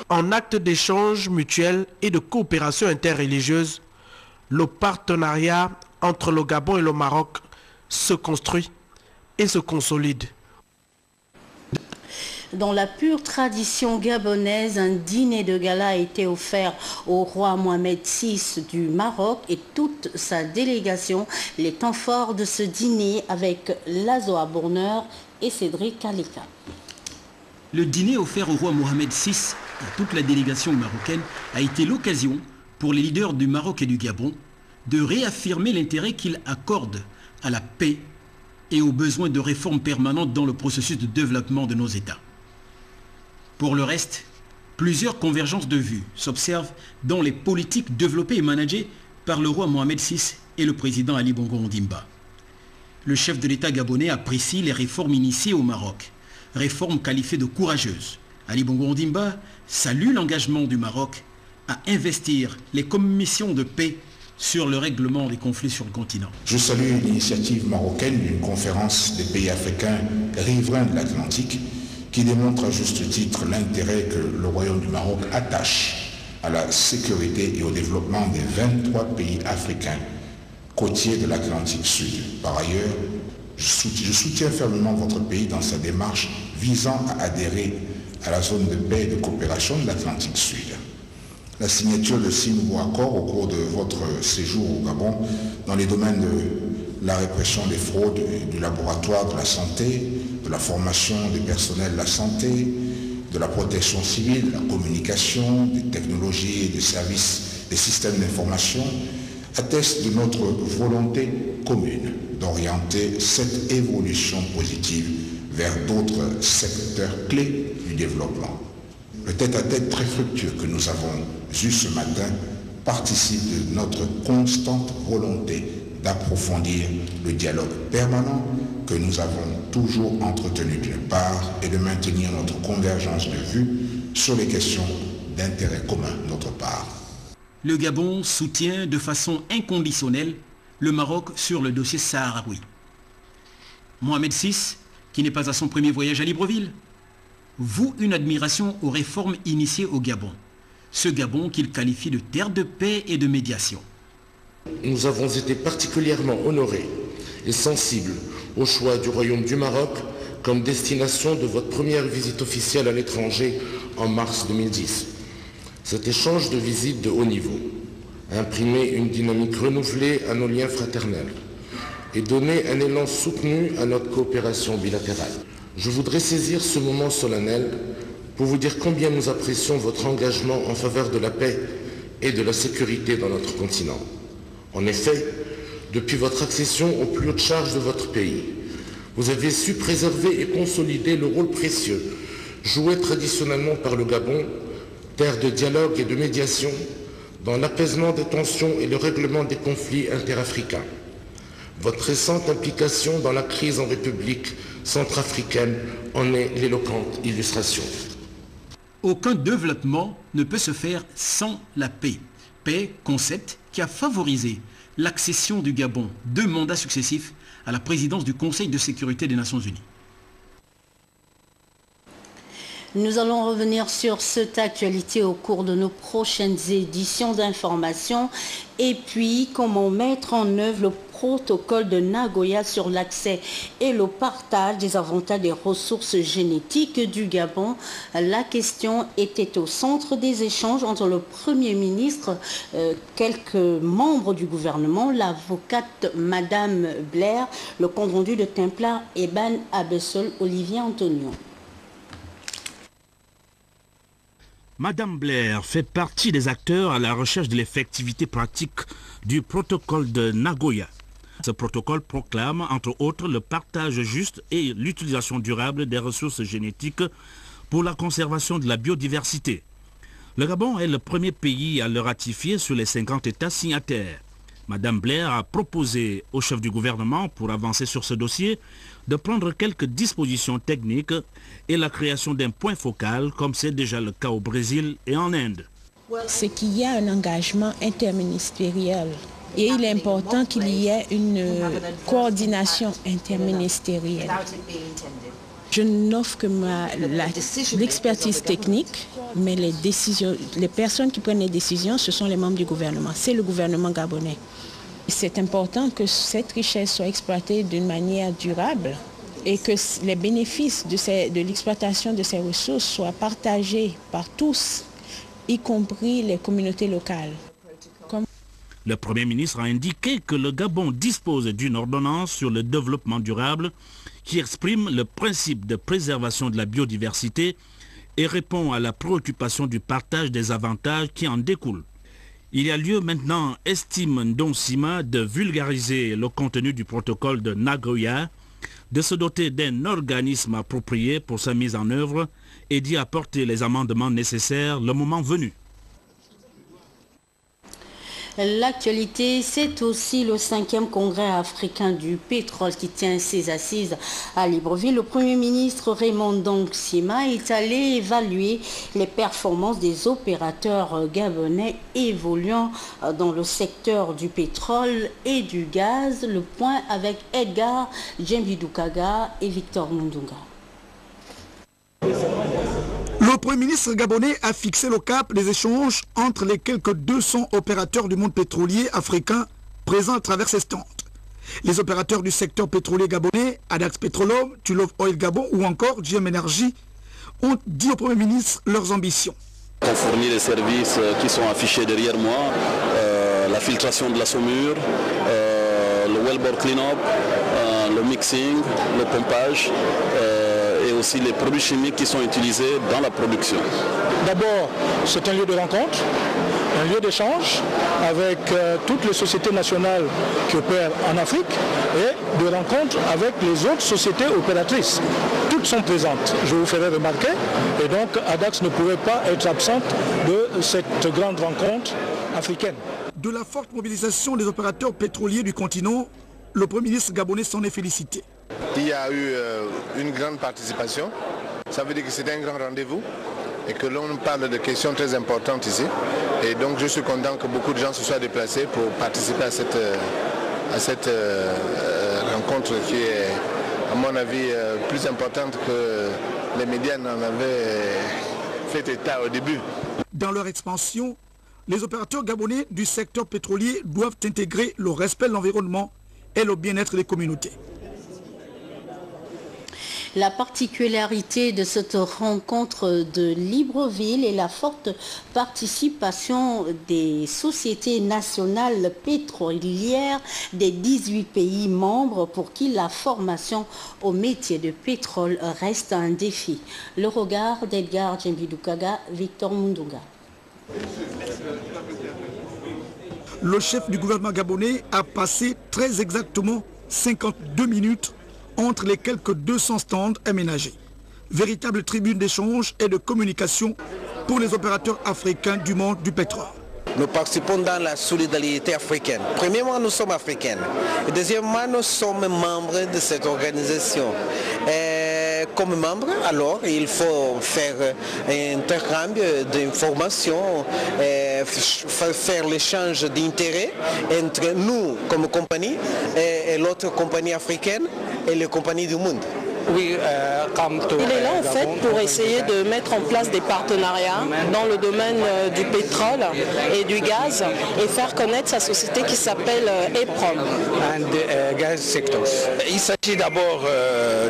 En acte d'échange mutuel et de coopération interreligieuse, le partenariat entre le Gabon et le Maroc se construit et se consolide. Dans la pure tradition gabonaise, un dîner de gala a été offert au roi Mohamed VI du Maroc et toute sa délégation. Les temps forts de ce dîner avec Lazoa Bourneur et Cédric Kaleka. Le dîner offert au roi Mohamed VI et à toute la délégation marocaine a été l'occasion pour les leaders du Maroc et du Gabon de réaffirmer l'intérêt qu'ils accordent à la paix et aux besoins de réformes permanentes dans le processus de développement de nos États. Pour le reste, plusieurs convergences de vues s'observent dans les politiques développées et managées par le roi Mohamed VI et le président Ali Bongo Ondimba. Le chef de l'État gabonais apprécie les réformes initiées au Maroc, réformes qualifiées de courageuses. Ali Bongo Ondimba salue l'engagement du Maroc à investir les commissions de paix sur le règlement des conflits sur le continent. Je salue l'initiative marocaine d'une conférence des pays africains riverains de l'Atlantique qui démontre à juste titre l'intérêt que le Royaume du Maroc attache à la sécurité et au développement des 23 pays africains côtiers de l'Atlantique Sud. Par ailleurs, je soutiens fermement votre pays dans sa démarche visant à adhérer à la zone de paix et de coopération de l'Atlantique Sud. La signature de 6 nouveaux accords au cours de votre séjour au Gabon dans les domaines de la répression des fraudes, du laboratoire de la santé, de la formation des personnels de la santé, de la protection civile, de la communication, des technologies et des services, des systèmes d'information, atteste de notre volonté commune d'orienter cette évolution positive vers d'autres secteurs clés du développement. Le tête-à-tête très fructueux que nous avons eu ce matin participe de notre constante volonté d'approfondir le dialogue permanent que nous avons toujours entretenu d'une part et de maintenir notre convergence de vues sur les questions d'intérêt commun d'autre part. Le Gabon soutient de façon inconditionnelle le Maroc sur le dossier sahraoui. Mohamed VI, qui n'est pas à son premier voyage à Libreville, voue une admiration aux réformes initiées au Gabon. Ce Gabon qu'il qualifie de terre de paix et de médiation. Nous avons été particulièrement honorés et sensibles au choix du Royaume du Maroc comme destination de votre première visite officielle à l'étranger en mars 2010. Cet échange de visites de haut niveau a imprimé une dynamique renouvelée à nos liens fraternels et donné un élan soutenu à notre coopération bilatérale. Je voudrais saisir ce moment solennel pour vous dire combien nous apprécions votre engagement en faveur de la paix et de la sécurité dans notre continent. En effet, depuis votre accession aux plus hautes charges de votre pays, vous avez su préserver et consolider le rôle précieux joué traditionnellement par le Gabon, terre de dialogue et de médiation, dans l'apaisement des tensions et le règlement des conflits interafricains. Votre récente implication dans la crise en République centrafricaine en est l'éloquente illustration. Aucun développement ne peut se faire sans la paix. Paix, concept qui a favorisé l'accession du Gabon, 2 mandats successifs, à la présidence du Conseil de sécurité des Nations Unies. Nous allons revenir sur cette actualité au cours de nos prochaines éditions d'information. Et puis, comment mettre en œuvre le protocole de Nagoya sur l'accès et le partage des avantages des ressources génétiques du Gabon. La question était au centre des échanges entre le Premier ministre, quelques membres du gouvernement, l'avocate Madame Blair, le compte-rendu de Templar Eban Abessol, Olivier Antonio. Madame Blair fait partie des acteurs à la recherche de l'effectivité pratique du protocole de Nagoya. Ce protocole proclame, entre autres, le partage juste et l'utilisation durable des ressources génétiques pour la conservation de la biodiversité. Le Gabon est le premier pays à le ratifier sur les 50 États signataires. Madame Blair a proposé au chef du gouvernement, pour avancer sur ce dossier, de prendre quelques dispositions techniques et la création d'un point focal, comme c'est déjà le cas au Brésil et en Inde. C'est qu'il y a un engagement interministériel et il est important qu'il y ait une coordination interministérielle. Je n'offre que l'expertise technique, mais les personnes qui prennent les décisions, ce sont les membres du gouvernement. C'est le gouvernement gabonais. C'est important que cette richesse soit exploitée d'une manière durable et que les bénéfices de l'exploitation de ces ressources soient partagés par tous, y compris les communautés locales. Le Premier ministre a indiqué que le Gabon dispose d'une ordonnance sur le développement durable qui exprime le principe de préservation de la biodiversité et répond à la préoccupation du partage des avantages qui en découlent. Il y a lieu maintenant, estime Ndonsima, de vulgariser le contenu du protocole de Nagoya, de se doter d'un organisme approprié pour sa mise en œuvre et d'y apporter les amendements nécessaires le moment venu. L'actualité, c'est aussi le 5e congrès africain du pétrole qui tient ses assises à Libreville. Le Premier ministre Raymond Ndonsima est allé évaluer les performances des opérateurs gabonais évoluant dans le secteur du pétrole et du gaz. Le point avec Edgar Djembidoukaga et Victor Mundunga. Le Premier ministre gabonais a fixé le cap des échanges entre les quelques 200 opérateurs du monde pétrolier africain présents à travers ces stands. Les opérateurs du secteur pétrolier gabonais, Adax Petroleum, Tullow Oil Gabon ou encore GM Energy, ont dit au Premier ministre leurs ambitions. On fournit les services qui sont affichés derrière moi, la filtration de la saumure, le wellbore clean-up, le mixing, le pompage, et aussi les produits chimiques qui sont utilisés dans la production. D'abord, c'est un lieu de rencontre, un lieu d'échange avec toutes les sociétés nationales qui opèrent en Afrique et de rencontre avec les autres sociétés opératrices. Toutes sont présentes, je vous ferai remarquer, et donc Adax ne pouvait pas être absente de cette grande rencontre africaine. De la forte mobilisation des opérateurs pétroliers du continent, le Premier ministre gabonais s'en est félicité. Il y a eu une grande participation, ça veut dire que c'était un grand rendez-vous et que l'on parle de questions très importantes ici. Et donc je suis content que beaucoup de gens se soient déplacés pour participer à cette rencontre qui est, à mon avis, plus importante que les médias n'en avaient fait état au début. Dans leur expansion, les opérateurs gabonais du secteur pétrolier doivent intégrer le respect de l'environnement et le bien-être des communautés. La particularité de cette rencontre de Libreville est la forte participation des sociétés nationales pétrolières des 18 pays membres pour qui la formation au métier de pétrole reste un défi. Le regard d'Edgar Djembidoukaga, Victor Mundunga. Le chef du gouvernement gabonais a passé très exactement 52 minutes entre les quelques 200 stands aménagés. Véritable tribune d'échange et de communication pour les opérateurs africains du monde du pétrole. Nous participons dans la solidarité africaine. Premièrement, nous sommes africains. Et deuxièmement, nous sommes membres de cette organisation. Et comme membres, alors, il faut faire un intercambio d'informations, faire l'échange d'intérêts entre nous comme compagnie et l'autre compagnie africaine et les compagnies du monde. Oui, il est là en fait pour essayer de mettre en place des partenariats dans le domaine du pétrole et du gaz et faire connaître sa société qui s'appelle EPROM. Il s'agit d'abord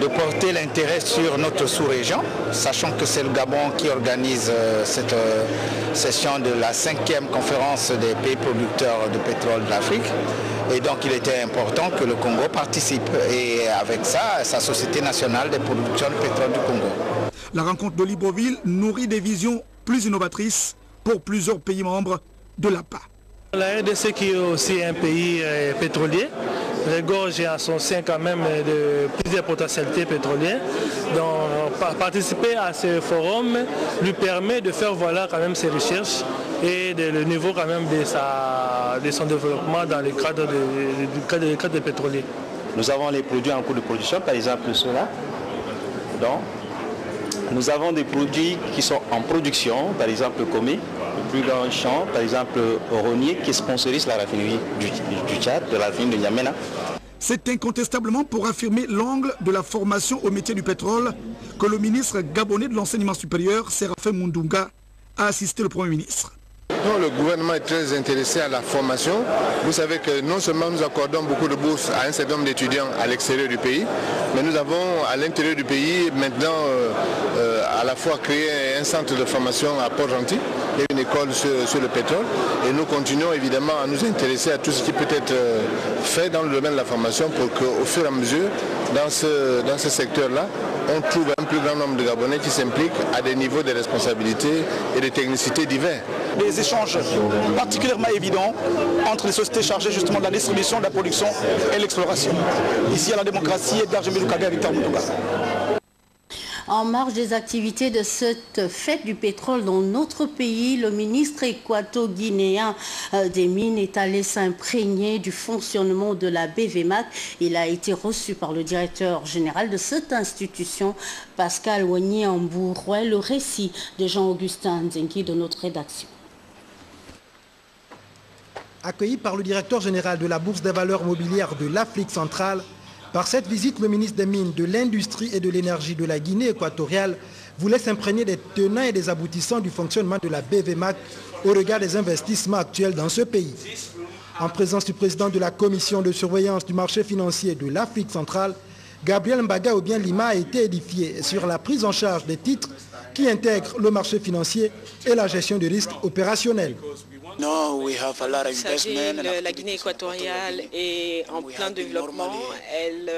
de porter l'intérêt sur notre sous-région, sachant que c'est le Gabon qui organise cette session de la 5e conférence des pays producteurs de pétrole de l'Afrique. Et donc il était important que le Congo participe et avec ça, sa Société nationale des productions de pétrole du Congo. La rencontre de Libreville nourrit des visions plus innovatrices pour plusieurs pays membres de l'APA. La RDC qui est aussi un pays pétrolier, regorge à son sein quand même de plusieurs potentialités pétrolières. Donc participer à ce forum lui permet de faire valoir quand même ses recherches et le niveau quand même de son développement dans le cadre des pétroliers. Nous avons les produits en cours de production, par exemple ceux-là. Donc, nous avons des produits qui sont en production, par exemple le Comé, le plus grand champ, par exemple Oronier, qui sponsorise la raffinerie du Tchad, de la raffinerie de N'Djamena. C'est incontestablement pour affirmer l'angle de la formation au métier du pétrole que le ministre gabonais de l'enseignement supérieur, Séraphin Mundunga, a assisté le Premier ministre. Non, le gouvernement est très intéressé à la formation. Vous savez que non seulement nous accordons beaucoup de bourses à un certain nombre d'étudiants à l'extérieur du pays, mais nous avons à l'intérieur du pays maintenant à la fois créé un centre de formation à Port-Gentil et une école sur le pétrole. Et nous continuons évidemment à nous intéresser à tout ce qui peut être fait dans le domaine de la formation pour qu'au fur et à mesure, dans ce secteur-là, on trouve un plus grand nombre de Gabonais qui s'impliquent à des niveaux de responsabilité et de technicité divers. Des échanges particulièrement évidents entre les sociétés chargées justement de la distribution, de la production et l'exploration. Ici à la démocratie, Edgar Jemilou-Kaga et Victor Moutonga. En marge des activités de cette fête du pétrole dans notre pays, le ministre équato-guinéen des Mines est allé s'imprégner du fonctionnement de la BVMAC. Il a été reçu par le directeur général de cette institution, Pascal Wagny-Ambouroué. Le récit de Jean-Augustin Nzengi de notre rédaction. Accueilli par le directeur général de la Bourse des valeurs mobilières de l'Afrique centrale, par cette visite, le ministre des Mines, de l'Industrie et de l'Énergie de la Guinée équatoriale voulait s'imprégner des tenants et des aboutissants du fonctionnement de la BVMAC au regard des investissements actuels dans ce pays. En présence du président de la Commission de surveillance du marché financier de l'Afrique centrale, Gabriel Mbaga ou bien Lima a été édifié sur la prise en charge des titres qui intègrent le marché financier et la gestion des risques opérationnels. Vous savez, la Guinée équatoriale est en plein développement. Elle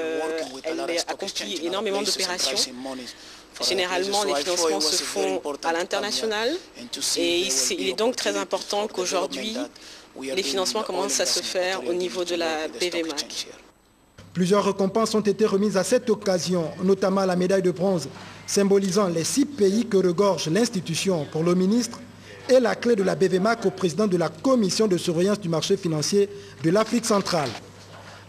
accomplit énormément d'opérations. Généralement, les financements se font à l'international et il est donc très important qu'aujourd'hui, les financements commencent à se faire au niveau de la BVMAC. Plusieurs récompenses ont été remises à cette occasion, notamment la médaille de bronze, symbolisant les 6 pays que regorge l'institution pour le ministre, et la clé de la BVMAC au président de la Commission de surveillance du marché financier de l'Afrique centrale.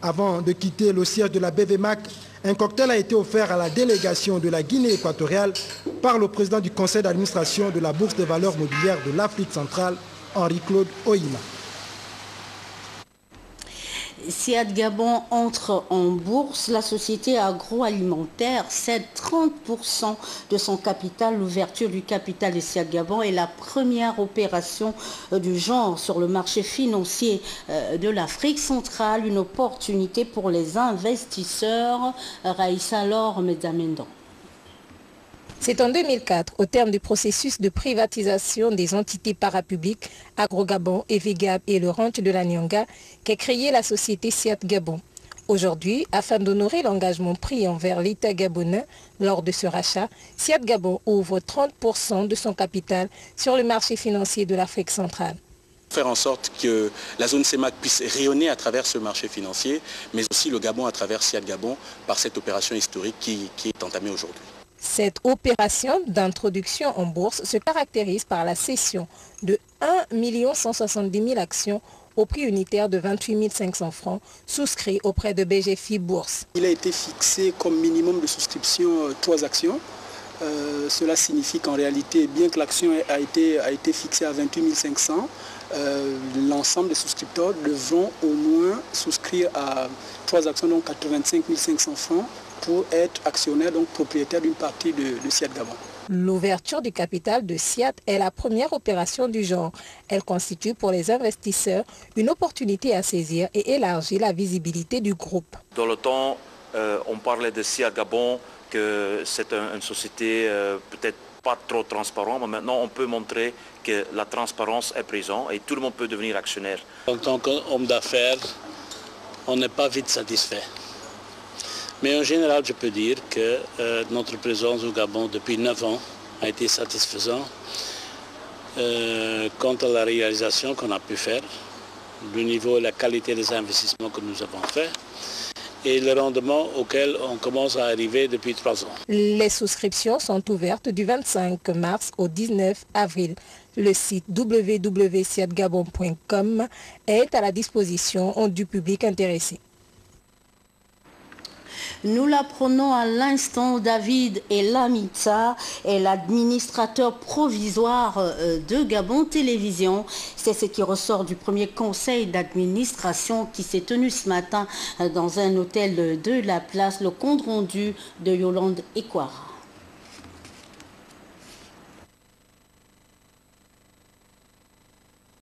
Avant de quitter le siège de la BVMAC, un cocktail a été offert à la délégation de la Guinée équatoriale par le président du conseil d'administration de la Bourse des valeurs mobilières de l'Afrique centrale, Henri-Claude Oïma. SIAD Gabon entre en bourse. La société agroalimentaire cède 30% de son capital. L'ouverture du capital de SIAD Gabon est la première opération du genre sur le marché financier de l'Afrique centrale. Une opportunité pour les investisseurs. Raïssa Laure Medamendon. C'est en 2004, au terme du processus de privatisation des entités parapubliques Agro-Gabon, EVGAB et le ranch de la Nyanga, qu'est créée la société SIAD Gabon. Aujourd'hui, afin d'honorer l'engagement pris envers l'État gabonais lors de ce rachat, SIAD Gabon ouvre 30% de son capital sur le marché financier de l'Afrique centrale. Faire en sorte que la zone CEMAC puisse rayonner à travers ce marché financier, mais aussi le Gabon à travers SIAD Gabon par cette opération historique qui est entamée aujourd'hui. Cette opération d'introduction en bourse se caractérise par la cession de 1 170 000 actions au prix unitaire de 28 500 francs souscrits auprès de BGFI Bourse. Il a été fixé comme minimum de souscription 3 actions. Cela signifie qu'en réalité, bien que l'action a été fixée à 28 500, l'ensemble des souscripteurs devront au moins souscrire à 3 actions, donc à 85 500 francs, pour être actionnaire, donc propriétaire d'une partie de SIAD Gabon. L'ouverture du capital de SIAD est la première opération du genre. Elle constitue pour les investisseurs une opportunité à saisir et élargir la visibilité du groupe. Dans le temps, on parlait de SIAD Gabon, que c'est une société peut-être pas trop transparente, mais maintenant on peut montrer que la transparence est présente et tout le monde peut devenir actionnaire. En tant qu'homme d'affaires, on n'est pas vite satisfait. Mais en général, je peux dire que notre présence au Gabon depuis 9 ans a été satisfaisante quant à la réalisation qu'on a pu faire, le niveau et la qualité des investissements que nous avons faits et le rendement auquel on commence à arriver depuis 3 ans. Les souscriptions sont ouvertes du 25 mars au 19 avril. Le site www.siadgabon.com est à la disposition du public intéressé. Nous l'apprenons à l'instant, David Elamita est l'administrateur provisoire de Gabon Télévision. C'est ce qui ressort du premier conseil d'administration qui s'est tenu ce matin dans un hôtel de la place. Le compte rendu de Yolande Ekwara.